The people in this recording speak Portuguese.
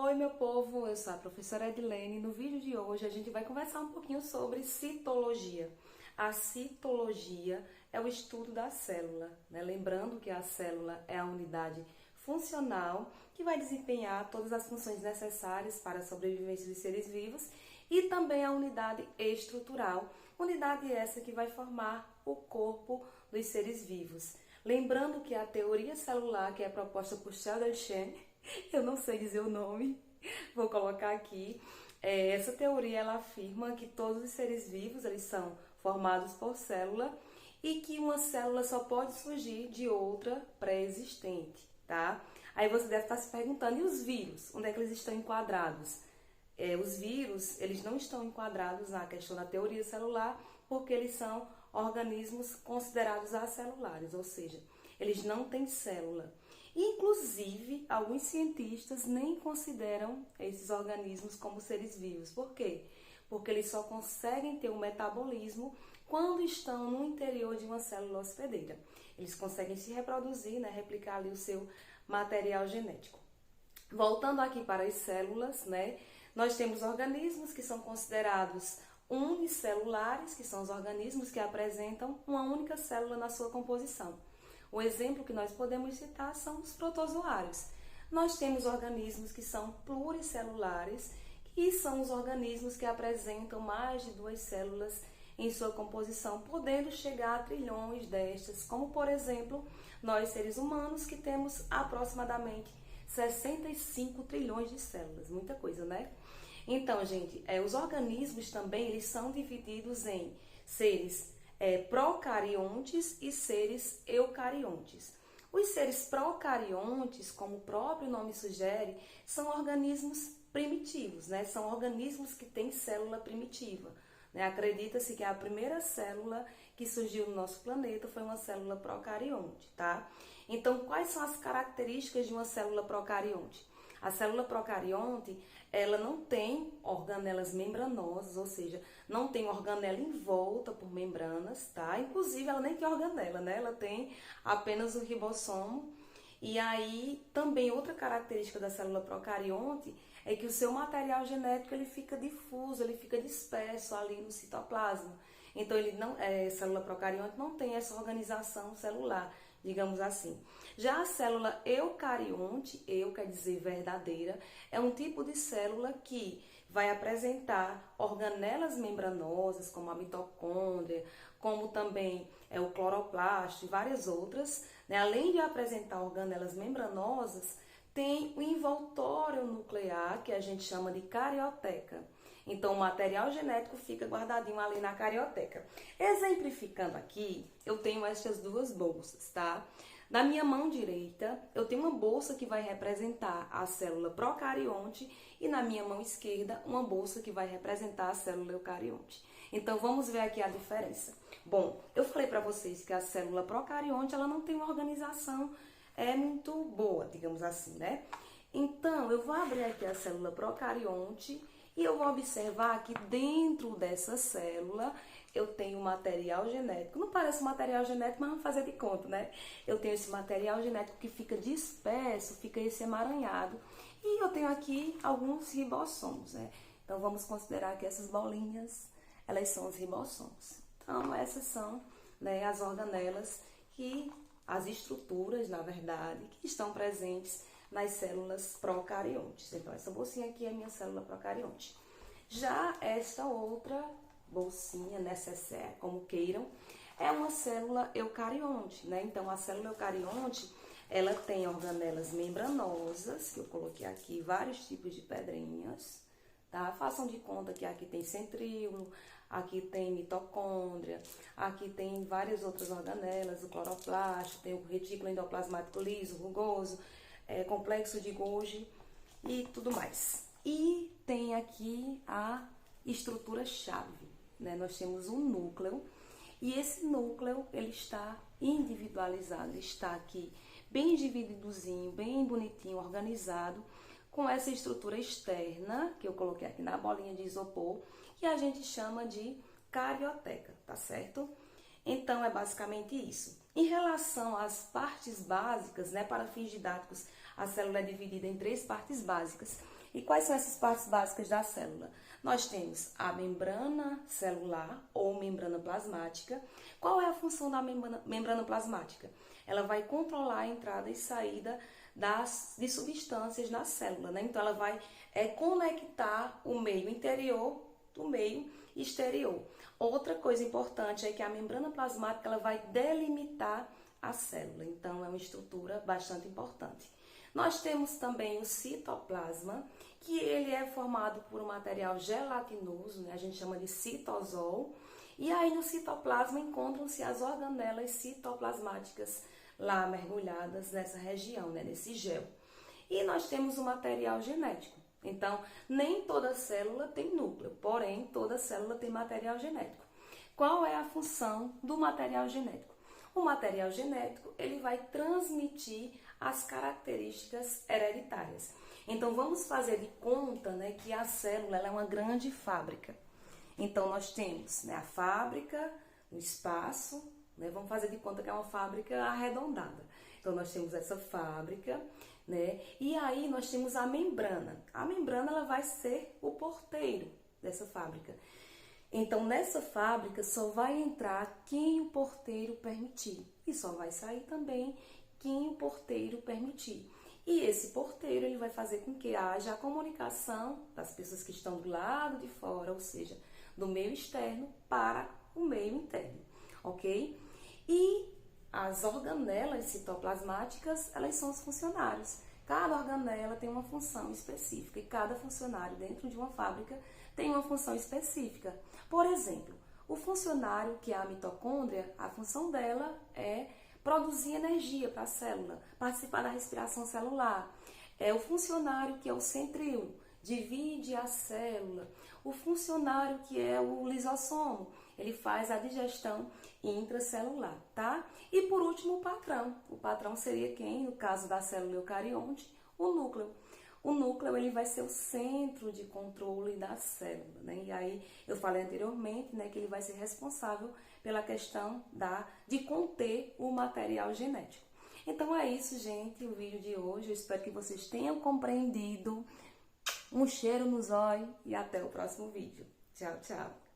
Oi, meu povo, eu sou a professora Edilene e no vídeo de hoje a gente vai conversar um pouquinho sobre citologia. A citologia é o estudo da célula, né? Lembrando que a célula é a unidade funcional que vai desempenhar todas as funções necessárias para a sobrevivência dos seres vivos e também a unidade estrutural, unidade essa que vai formar o corpo dos seres vivos. Lembrando que a teoria celular, que é proposta por Sheldon Shen, eu não sei dizer o nome, vou colocar aqui. Essa teoria ela afirma que todos os seres vivos eles são formados por célula e que uma célula só pode surgir de outra pré-existente, tá? Aí você deve estar se perguntando, e os vírus? Onde é que eles estão enquadrados? Os vírus, eles não estão enquadrados na questão da teoria celular porque eles são organismos considerados acelulares, ou seja, eles não têm célula. Inclusive, alguns cientistas nem consideram esses organismos como seres vivos. Por quê? Porque eles só conseguem ter um metabolismo quando estão no interior de uma célula hospedeira. Eles conseguem se reproduzir, né, replicar ali o seu material genético. Voltando aqui para as células, né, nós temos organismos que são considerados unicelulares, que são os organismos que apresentam uma única célula na sua composição. O exemplo que nós podemos citar são os protozoários. Nós temos organismos que são pluricelulares, que são os organismos que apresentam mais de duas células em sua composição, podendo chegar a trilhões destas, como por exemplo, nós seres humanos que temos aproximadamente 65 trilhões de células, muita coisa, né? Então, gente, os organismos também eles são divididos em seres procariontes e seres eucariontes. Os seres procariontes, como o próprio nome sugere, são organismos primitivos, né? São organismos que têm célula primitiva. Né? Acredita-se que a primeira célula que surgiu no nosso planeta foi uma célula procarionte, tá? Então, quais são as características de uma célula procarionte? A célula procarionte, ela não tem organelas membranosas, ou seja, não tem organela envolta por membranas, tá? Inclusive, ela nem tem organela, né? Ela tem apenas o ribossomo. E aí, também outra característica da célula procarionte é que o seu material genético ele fica difuso, ele fica disperso ali no citoplasma. Então, célula procarionte não tem essa organização celular, digamos assim. Já a célula eucarionte, eu quer dizer verdadeira, é um tipo de célula que vai apresentar organelas membranosas, como a mitocôndria, como também o cloroplasto e várias outras, né? Além de apresentar organelas membranosas, tem o envoltório nuclear, que a gente chama de carioteca. Então, o material genético fica guardadinho ali na carioteca. Exemplificando aqui, eu tenho estas duas bolsas, tá? Na minha mão direita, eu tenho uma bolsa que vai representar a célula procarionte e na minha mão esquerda, uma bolsa que vai representar a célula eucarionte. Então, vamos ver aqui a diferença. Bom, eu falei para vocês que a célula procarionte, ela não tem uma organização muito boa, digamos assim, né? Então, eu vou abrir aqui a célula procarionte e eu vou observar que dentro dessa célula eu tenho material genético. Não parece material genético, mas vamos fazer de conta, né? Eu tenho esse material genético que fica disperso, fica esse emaranhado. E eu tenho aqui alguns ribossomos, né? Então, vamos considerar que essas bolinhas, elas são os ribossomos. Então, essas são, né, as organelas as estruturas, na verdade, que estão presentes nas células procariontes. Então, essa bolsinha aqui é a minha célula procarionte. Já esta outra bolsinha, necessaire, como queiram, é uma célula eucarionte, né? Então, a célula eucarionte, ela tem organelas membranosas, que eu coloquei aqui vários tipos de pedrinhas, tá? Façam de conta que aqui tem centríolo, aqui tem mitocôndria, aqui tem várias outras organelas, o cloroplasto, tem o retículo endoplasmático liso, rugoso, complexo de Golgi e tudo mais. E tem aqui a estrutura-chave, né? Nós temos um núcleo e esse núcleo ele está individualizado, está aqui bem divididozinho, bem bonitinho, organizado, com essa estrutura externa, que eu coloquei aqui na bolinha de isopor, que a gente chama de carioteca, tá certo? Então, é basicamente isso. Em relação às partes básicas, né, para fins didáticos, a célula é dividida em 3 partes básicas. E quais são essas partes básicas da célula? Nós temos a membrana celular ou membrana plasmática. Qual é a função da membrana plasmática? Ela vai controlar a entrada e saída de substâncias na célula, né? Então, ela vai conectar o meio interior do meio exterior. Outra coisa importante é que a membrana plasmática ela vai delimitar a célula. Então, é uma estrutura bastante importante. Nós temos também o citoplasma, que ele é formado por um material gelatinoso, né? A gente chama de citosol. E aí no citoplasma encontram-se as organelas citoplasmáticas lá mergulhadas nessa região, né? Nesse gel. E nós temos o material genético. Então, nem toda célula tem núcleo, porém toda célula tem material genético. Qual é a função do material genético? O material genético ele vai transmitir as características hereditárias. Então, vamos fazer de conta, né, que a célula ela é uma grande fábrica. Então, nós temos, né, a fábrica, o espaço, né, vamos fazer de conta que é uma fábrica arredondada. Então, nós temos essa fábrica, né, e aí nós temos a membrana. A membrana ela vai ser o porteiro dessa fábrica. Então, nessa fábrica só vai entrar quem o porteiro permitir. E só vai sair também quem o porteiro permitir. E esse porteiro ele vai fazer com que haja a comunicação das pessoas que estão do lado de fora, ou seja, do meio externo para o meio interno, ok? E as organelas citoplasmáticas, elas são os funcionários. Cada organela tem uma função específica e cada funcionário dentro de uma fábrica tem uma função específica. Por exemplo, o funcionário que é a mitocôndria, a função dela é produzir energia para a célula, participar da respiração celular. É o funcionário que é o centríolo, divide a célula. O funcionário que é o lisossomo, ele faz a digestão intracelular, tá? E por último, o patrão. O patrão seria quem? No caso da célula eucarionte, o núcleo. O núcleo ele vai ser o centro de controle da célula, né? E aí eu falei anteriormente, né, que ele vai ser responsável pela questão de conter o material genético. Então é isso, gente, o vídeo de hoje. Eu espero que vocês tenham compreendido. Um cheiro no zóio e até o próximo vídeo. Tchau, tchau.